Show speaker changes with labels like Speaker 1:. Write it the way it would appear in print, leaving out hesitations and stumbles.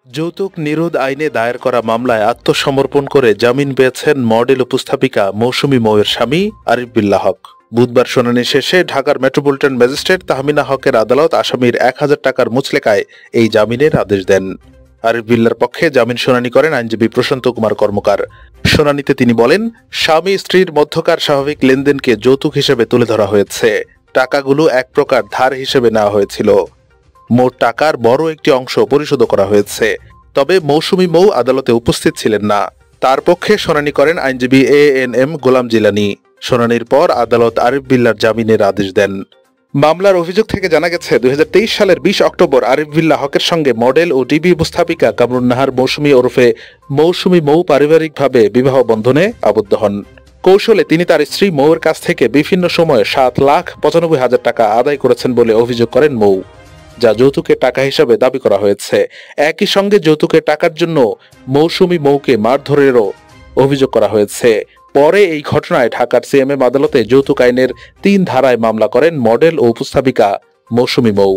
Speaker 1: যৌতুক নিরোধ আইনে দায়ের করা মামলায় আত্মসমর্পণ করে জামিন পেয়েছেন মডেল উপস্থাপিকা মৌসুমী মৌয়ের স্বামী আরিফ বিল্লাহ হক। বুধবার শুনানি শেষে ঢাকার মেট্রোপলিটন ম্যাজিস্ট্রেট তাহমিনা হকের আদালত আসামির ১,০০০ টাকার মুচলেকায় এই জামিনের আদেশ দেন। আরিফ বিল্লাহর পক্ষে জামিন শুনানি করেন আইনজীবী প্রশান্ত কুমার কর্মকার। শুনানিতে তিনি বলেন, স্বামী স্ত্রীর মধ্যকার স্বাভাবিক লেনদেনকে যৌতুক হিসেবে তুলে ধরা হয়েছে। টাকাগুলো এক প্রকার ধার হিসেবে নেওয়া হয়েছিল। মোট টাকার বড় একটি অংশ পরিশোধ করা হয়েছে। তবে মৌসুমী মৌ আদালতে উপস্থিত ছিলেন না। তার পক্ষে শুনানি করেন আইনজীবী ANM গোলাম জিলানী। শুনানির পর আদালত আরিফ বিল্লাহর জামিনের আদেশ দেন। মামলার অভিযোগ থেকে জানা গেছে, ২০২৩ সালের ২০ অক্টোবর আরিফ বিল্লাহ হকের সঙ্গে মডেল ও টিভি উপস্থাপিকা কামরুন নাহার মৌসুমী ওরফে মৌসুমী মৌ পারিবারিকভাবে বিবাহ বন্ধনে আবদ্ধ হন। কৌশলে তিনি তার স্ত্রী মৌয়ের কাছ থেকে বিভিন্ন সময়ে ৭,৯৫,০০০ টাকা আদায় করেছেন বলে অভিযোগ করেন মৌ, যা যৌতুকের টাকা হিসাবে দাবি করা হয়েছে। একই সঙ্গে যৌতুকের টাকার জন্য মৌসুমী মৌকে মারধরেরও অভিযোগ করা হয়েছে। পরে এই ঘটনায় ঢাকার CMM আদালতে যৌতুক আইনের ৩ ধারায় মামলা করেন মডেল ও উপস্থাপিকা মৌসুমী মৌ।